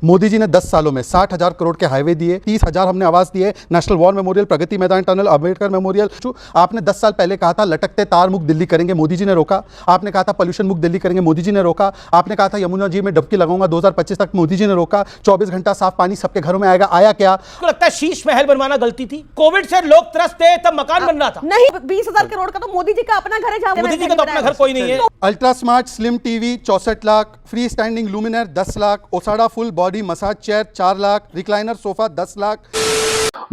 मोदी जी ने 10 सालों में 60,000 करोड़ के हाईवे दिए, 30,000 हमने आवास दिए, national war memorial, Pragati Maidan tunnel, Ambedkar memorial. आपने 10 साल पहले कहा था लटकते तार मुक्त दिल्ली करेंगे, मोदी जी ने रोका। आपने कहा था पोल्यूशन मुक्त दिल्ली करेंगे, मोदी जी ने रोका। आपने कहा था यमुना जी में डुबकी लगाऊंगा 2025 तक, मोदी जी ने रोका। 24 घंटा साफ पानी सबके घरों में आएगा, आया क्या? आपको लगता है शीश महल बनवाना गलती थी? कोविड से लोग त्रस्त थे तब मकान बन रहा था। नहीं, 20,000 करोड़ का तो मोदी जी का अपना घर है, जहां मोदी जी का तो अपना घर कोई नहीं है। Ultra smart slim TV 64 lakh, free standing luminaire 10 lakh, ओसाडा full body massage chair 4 lakh, recliner sofa 10 lakh.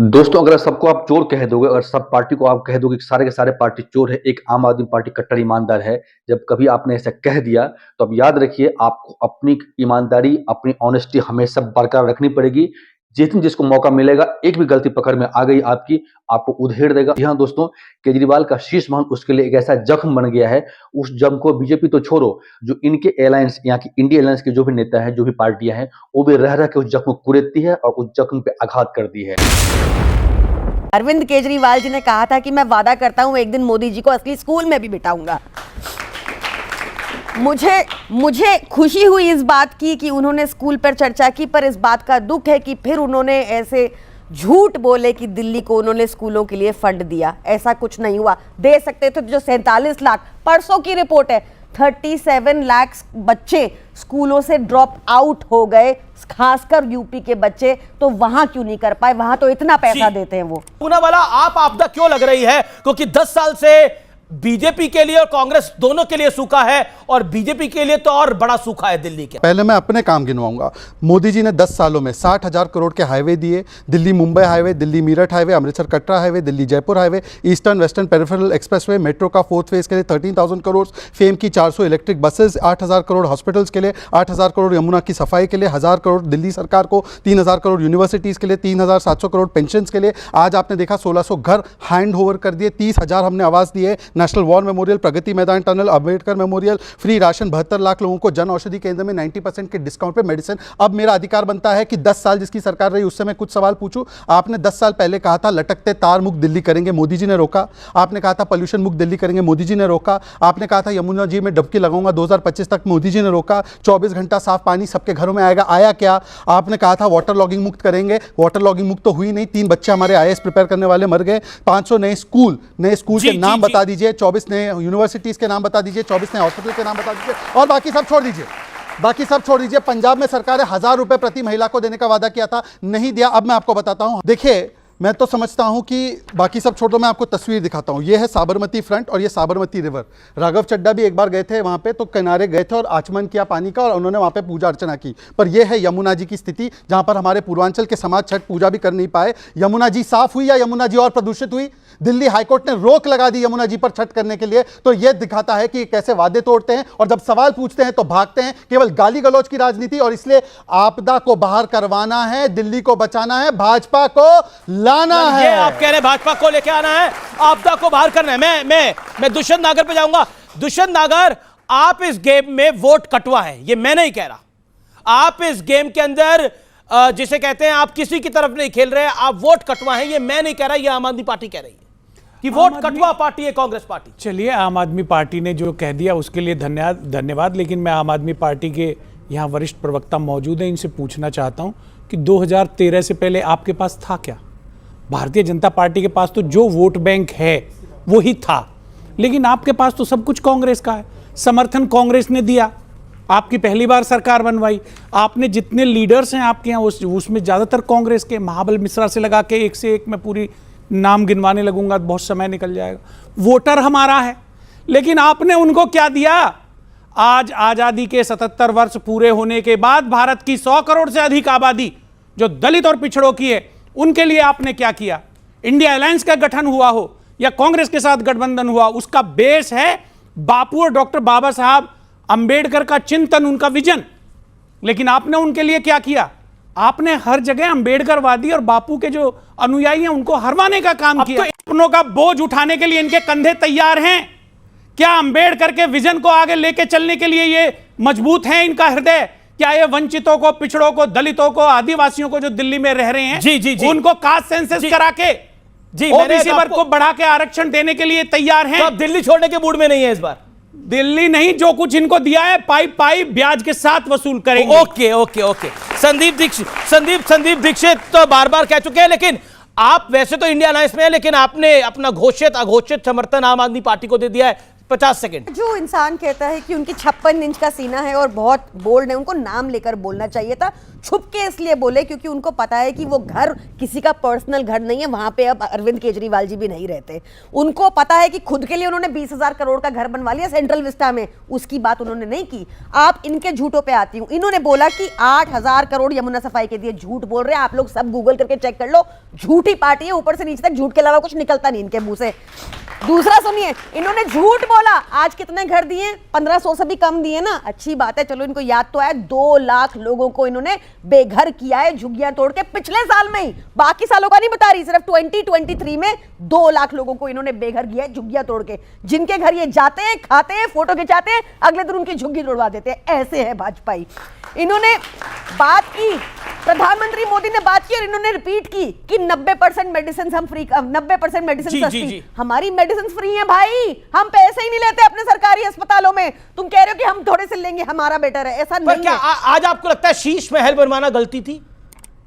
दोस्तों, अगर सबको आप चोर कह दोगे और सब पार्टी को आप कह दोगे कि सारे के सारे पार्टी चोर है, एक आम आदमी पार्टी कट्टर ईमानदार है, जब कभी आपने ऐसा कह दिया तो अब याद रखिए आपको अपनी ईमानदारी, अपनी ऑनेस्टी हमेशा बरकरार रखनी पड़ेगी। जिस दिन जिसको मौका मिलेगा, एक भी गलती पकड़ में आ गई आपकी, आपको उधेड़ देगा। जी हाँ दोस्तों, केजरीवाल का शीश महल उसके लिए एक ऐसा जख्म बन गया है। उस जख्म को बीजेपी तो छोड़ो, जो इनके अलायंस, यहाँ की इंडिया अलायंस के जो भी नेता हैं, जो भी पार्टियां हैं, वो भी रह रह के उस जख्म को कुरेदती है और उस जख्म पे आघात करती है। अरविंद केजरीवाल जी ने कहा था कि मैं वादा करता हूं एक दिन मोदी जी को असली स्कूल में भी बिठाऊंगा। मुझे खुशी हुई इस बात की कि उन्होंने स्कूल पर चर्चा की, पर इस बात का दुख है कि फिर उन्होंने ऐसे झूठ बोले कि दिल्ली को उन्होंने स्कूलों के लिए फंड दिया। ऐसा कुछ नहीं हुआ। दे सकते थे। जो 47 लाख, परसों की रिपोर्ट है, 37 लाख बच्चे स्कूलों से ड्रॉप आउट हो गए, खासकर यूपी के बच्चे। तो वहां क्यों नहीं कर पाए? वहां तो इतना पैसा देते हैं वो। पूना वाला आप आपदा क्यों लग रही है? क्योंकि 10 साल से बीजेपी के लिए और कांग्रेस दोनों के लिए सूखा है, और बीजेपी के लिए तो और बड़ा सूखा है दिल्ली के। पहले मैं अपने काम गिनवाऊंगा। मोदी जी ने 10 सालों में 60,000 करोड़ के हाईवे दिए, Delhi Mumbai highway, Delhi Meerut highway, Amritsar Katra highway, Delhi Jaipur highway, eastern western peripheral expressway, metro का 4th फेज के लिए 13,000 करोड़, फेम की 400 इलेक्ट्रिक बसेस, 8,000 करोड़ हॉस्पिटल्स के लिए, 8,000 करोड़ यमुना की सफाई के लिए, 1,000 करोड़ दिल्ली सरकार को, 3,000 करोड़ यूनिवर्सिटीज़ के लिए, 3,700 करोड़ पेंशन के लिए। आज आपने देखा 1,600 घर हैंड ओवर कर दिए, 30,000 हमने आवास दिए, national war memorial, Pragati Maidan tunnel, Ambedkar memorial, free ration 72 lakh लोगों को, जन औषधि केंद्र में 90% के डिस्काउंट पे मेडिसिन। अब मेरा अधिकार बनता है कि 10 साल जिसकी सरकार रही उससे मैं कुछ सवाल पूछूं। आपने 10 साल पहले कहा था लटकते तार मुक्त दिल्ली करेंगे, मोदी जी ने रोका। आपने कहा था पोल्यूशन मुक्त दिल्ली करेंगे, मोदी जी ने रोका। आपने कहा था यमुना जी में डुबकी लगाऊंगा 2025 तक, मोदी जी ने रोका। 24 घंटा साफ पानी सबके घरों में आएगा, आया क्या? आपने कहा था वाटर लॉगिंग मुक्त करेंगे, वाटर लॉगिंग मुक्त तो हुई नहीं। 3 बच्चे हमारे IAS प्रिपेयर करने वाले मर गए। 500 नए स्कूल के नाम बता दीजिए, 24 नए यूनिवर्सिटीज़ के नाम बता दीजिए, 24 नए हॉस्पिटल के नाम बता दीजिए, और बाकी सब छोड़ दीजिए। पंजाब में सरकार ने 1,000 रुपए प्रति महिला को देने का वादा किया था, नहीं दिया। अब मैं आपको बताता हूं। देखिए, मैं तो समझता हूं कि बाकी सब छोड़ो, मैं आपको तस्वीर दिखाता हूं। ये है साबरमती फ्रंट और ये साबरमती रिवर। राघव चड्ढा भी एक बार गए थे वहां पे, तो किनारे गए थे और आचमन किया पानी का, और उन्होंने वहां पे पूजा अर्चना की। पर यह है यमुना जी की स्थिति, जहां पर हमारे पूर्वांचल के समाज छठ पूजा भी कर नहीं पाए। यमुना जी साफ हुई या यमुना जी और प्रदूषित हुई? दिल्ली हाईकोर्ट ने रोक लगा दी यमुना जी पर छठ करने के लिए। तो यह दिखाता है कि कैसे वादे तोड़ते हैं, और जब सवाल पूछते हैं तो भागते हैं। केवल गाली गलौज की राजनीति। और इसलिए आपदा को बाहर करवाना है, दिल्ली को बचाना है, भाजपा को लाना है। आप कह रहे हैं भाजपा को लेके आना है, आपदा को बाहर करना है। मैं दुष्यंत नागर पे जाऊंगा। दुष्यंत नागर, आप इस गेम में वोट कटवा है, ये मैं नहीं कह रहा। आप इस गेम के अंदर जिसे कहते हैं आप किसी की तरफ नहीं खेल रहे, आप वोट कटवा है, ये मैं नहीं कह रहा, ये आम आदमी पार्टी कह रही है कि वोट कटवा पार्टी है कांग्रेस पार्टी। चलिए, आम आदमी पार्टी ने जो कह दिया उसके लिए धन्यवाद। लेकिन मैं आम आदमी पार्टी के यहाँ वरिष्ठ प्रवक्ता मौजूद हैं, इनसे पूछना चाहता हूँ कि 2013 से पहले आपके पास था क्या? भारतीय जनता पार्टी के पास तो जो वोट बैंक है वो ही था, लेकिन आपके पास तो सब कुछ कांग्रेस का है। समर्थन कांग्रेस ने दिया, आपकी पहली बार सरकार बनवाई। आपने जितने लीडर्स हैं आपके यहाँ उसमें ज़्यादातर कांग्रेस के, महाबल मिश्रा से लगा के एक से एक मैं पूरी नाम गिनवाने लगूंगा तो बहुत समय निकल जाएगा। वोटर हमारा है, लेकिन आपने उनको क्या दिया? आज आज़ादी के 77 वर्ष पूरे होने के बाद भारत की 100 करोड़ से अधिक आबादी जो दलित और पिछड़ों की है, उनके लिए आपने क्या किया? इंडिया अलायंस का गठन हुआ हो या कांग्रेस के साथ गठबंधन हुआ, उसका बेस है बापू और डॉक्टर बाबा साहब अंबेडकर का चिंतन, उनका विजन। लेकिन आपने उनके लिए क्या किया? आपने हर जगह अंबेडकरवादी और बापू के जो अनुयायी हैं उनको हरवाने का काम किया। तो अपनों का बोझ उठाने के लिए इनके कंधे तैयार हैं क्या? अंबेडकर के विजन को आगे लेके चलने के लिए ये मजबूत है इनका हृदय? क्या ये वंचितों को, पिछड़ों को, दलितों को, आदिवासियों को जो दिल्ली में रह रहे हैं, जी, उनको कास्ट सेंसस करा के ओबीसी वर्ग को बढ़ा के आरक्षण देने के लिए तैयार हैं? तो आप दिल्ली छोड़ने के मूड में नहीं है इस बार? दिल्ली नहीं, जो कुछ इनको दिया है पाइप पाइप ब्याज के साथ वसूल करेंगे। Okay okay okay. Sandeep Dikshit तो बार बार कह चुके हैं, लेकिन आप वैसे तो इंडिया अलायंस में है, लेकिन आपने अपना घोषित अघोषित समर्थन आम आदमी पार्टी को दे दिया है। 50 सेकंड। जो इंसान कहता है कि उनकी 56 इंच का सीना है और बहुत बोल्ड है, उनको नाम लेकर बोलना चाहिए था। छुप के इसलिए बोले क्योंकि उनको पता है कि वो घर किसी का पर्सनल घर नहीं है, वहां पे अब अरविंद केजरीवाल जी भी नहीं रहते। उनको पता है कि खुद के लिए उन्होंने 20,000 करोड़ का घर बनवा लिया सेंट्रल विस्टा में, उसकी बात उन्होंने नहीं की। आप इनके झूठों पे आती हूँ। इन्होंने बोला कि 8,000 करोड़ यमुना सफाई के दिए, झूठ बोल रहे हैं। आप लोग सब गूगल करके चेक कर लो, झूठी पार्टी है, ऊपर से नीचे तक झूठ के अलावा कुछ निकलता नहीं इनके मुंह से। दूसरा सुनिए, इन्होंने झूठ बोला। आज कितने घर दिए? 1500 से भी कम दिए ना, अच्छी बात है, चलो इनको याद तो आया। 2 लाख लोगों को इन्होंने बेघर किया है झुग्गियां तोड़ के, पिछले साल में ही, बाकी सालों का नहीं बता रही, सिर्फ 2023 में 2 लाख लोगों को इन्होंने बेघर किया है झुग्गियां तोड़ के। जिनके घर ये जाते हैं, खाते हैं, फोटो खिंचाते हैं, अगले दिन उनकी झुग्गी तोड़वा देते हैं। ऐसे है भाजपाई। इन्होंने बात की, प्रधानमंत्री मोदी ने बात की और इन्होंने रिपीट की कि 90% मेडिसिन हम फ्री, 90% मेडिसिन सस्ती। हमारी मेडिसिन फ्री है भाई, हम पैसे ही नहीं लेते अपने सरकारी अस्पतालों में। तुम कह रहे हो कि हम थोड़े से लेंगे, हमारा बेटर है, ऐसा नहीं क्या है। आज आपको लगता है शीश महल बनवाना गलती थी?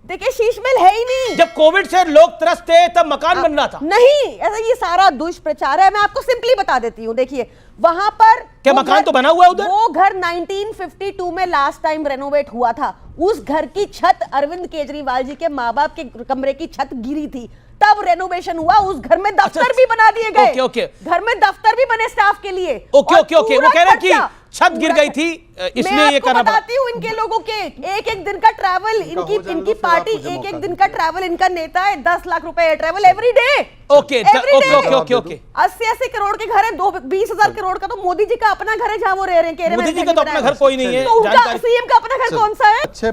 देखिए, शीश महल है ही नहीं। जब कोविड से लोग त्रस्त थे तब मकान बन रहा था। नहीं, ऐसा ये सारा दुष्प्रचार है। मैं आपको सिंपली बता देती हूँ। देखिए, वहां पर क्या मकान तो बना हुआ है उधर? वो घर 1952 में लास्ट टाइम रेनोवेट हुआ था। उस घर की छत अरविंद केजरीवाल जी के माँ बाप के कमरे की छत गिरी थी, तब रेनोवेशन हुआ। उस घर में दफ्तर भी बना दिए गए। ओके। घर में दफ्तर भी बने स्टाफ के लिए। ओके। वो कह रहे हैं कि छत गिर गई थी, इसलिए ये करना पड़ा। बताती हूँ इनके लोगों के एक दिन का ट्रैवल, इनकी पार्टी, एक दिन का ट्रैवल, इनका नेता है 10 लाख रुपए travel every day. Okay. 80 crore के घर है, 20,000 करोड़ का तो मोदी जी का अपना घर है जहाँ वो रह रहे हैं। मोदी जी का तो अपना घर कोई नहीं है। तो उनका सीएम का अपना घर कौन सा है? अच्छे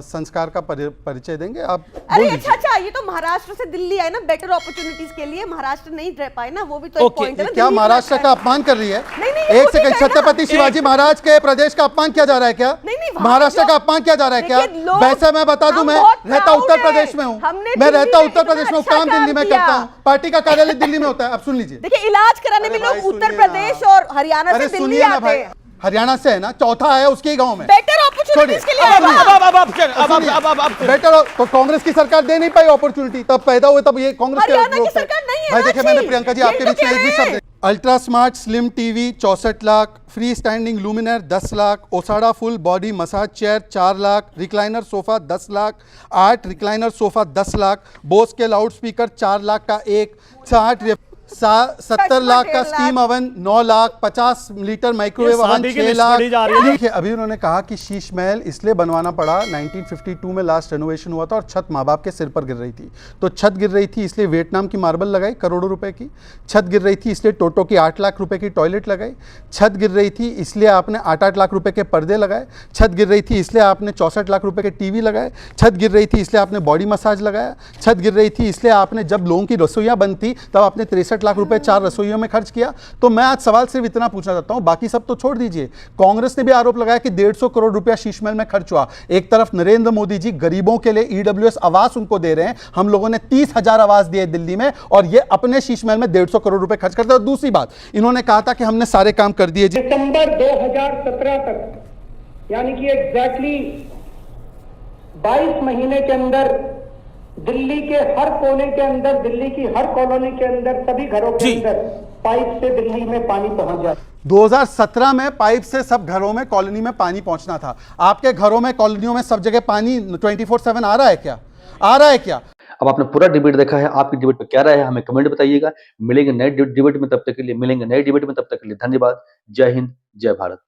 संस्कार का परिचय देंगे आप। अरे अच्छा, ये तो महाराष्ट्र से दिल्ली आए ना बेटर अपॉर्चुनिटीज के लिए, महाराष्ट्र नहीं रह पाए ना, वो भी तो एक पॉइंट है ना। क्या महाराष्ट्र का अपमान कर रही है? नहीं, एक सेकंड, छत्रपति शिवाजी महाराज के प्रदेश का अपमान किया जा रहा है क्या? नहीं, महाराष्ट्र का अपमान किया जा रहा है क्या? वैसे मैं बता दूं, मैं रहता उत्तर प्रदेश में हूँ, मैं रहता उत्तर प्रदेश में हूँ, काम दिल्ली में करता हूँ, पार्टी का कार्यालय दिल्ली में होता है। अब सुन लीजिए, देखिए, इलाज कराने भी लोग उत्तर प्रदेश और हरियाणा से दिल्ली आते हैं। हरियाणा से है ना, चौथा है उसके गांव में। बेटर अपॉर्चुनिटीज के लिए बेटर, तो कांग्रेस की सरकार दे नहीं पाई अपॉर्चुनिटी, तब पैदा हुए, तब ये कांग्रेस हरियाणा की सरकार नहीं है। भाई देखिए, मैंने प्रियंका जी आपके बीच में एक भी शब्द, ultra smart slim TV 64 lakh, free standing luminaire 10 lakh, ओसाडा full body massage chair 4 lakh, recliner sofa 10 lakh, 8 recliner sofa 10 lakh, Bose के लाउड स्पीकर 4 लाख का एक, 70 लाख का steam oven 9 lakh, 50 litre microwave oven 6 lakh. देखिए, अभी उन्होंने कहा कि शीश महल इसलिए बनवाना पड़ा, 1952 में लास्ट रेनोवेशन हुआ था और छत माँ बाप के सिर पर गिर रही थी। तो छत गिर रही थी इसलिए वियतनाम की मार्बल लगाई करोड़ों रुपए की, छत गिर रही थी इसलिए टोटो की 8 लाख रुपए की टॉयलेट लगाई, छत गिर रही थी इसलिए आपने 8-8 लाख रुपए के पर्दे लगाए, छत गिर रही थी इसलिए आपने 64 लाख रुपए के टीवी लगाए, छत गिर रही थी इसलिए आपने बॉडी मसाज लगाया, छत गिर रही थी इसलिए आपने जब लोगों की रसोइयाँ बनती तब आपने 63 लाख रुपए 4 रसोइयों में खर्च किया। तो मैं आज सवाल सिर्फ इतना पूछना चाहता हूं, बाकी सब तो छोड़ दीजिए। कांग्रेस ने भी आरोप लगाया कि 150 करोड़ रुपया शीश महल में खर्च हुआ। एक तरफ नरेंद्र मोदी जी गरीबों के लिए ईडब्ल्यूएस आवास उनको दे रहे हैं, हम लोगों ने 30,000 आवास दिए दिल्ली में, और ये अपने शीश महल में 150 करोड़ रुपए खर्च करते हैं। और दूसरी बात, इन्होंने कहा था कि हमने सारे काम कर दिए। दिसंबर 2017 तक, यानी कि एग्जैक्टली 22 महीने के अंदर दिल्ली के हर कोने के अंदर, दिल्ली की हर कॉलोनी के अंदर, सभी घरों के अंदर पाइप से दिल्ली में पानी पहुंच जाता। 2017 में पाइप से सब घरों में, कॉलोनी में पानी पहुंचना था। आपके घरों में, कॉलोनियों में सब जगह पानी 24/7 आ रहा है क्या? आ रहा है क्या? अब आपने पूरा डिबेट देखा है, आपकी डिबेट पे क्या राय है हमें कमेंट बताइएगा। मिलेंगे नए डिबेट में, तब तक के लिए मिलेंगे नए डिबेट में, तब तक के लिए धन्यवाद। जय हिंद, जय भारत।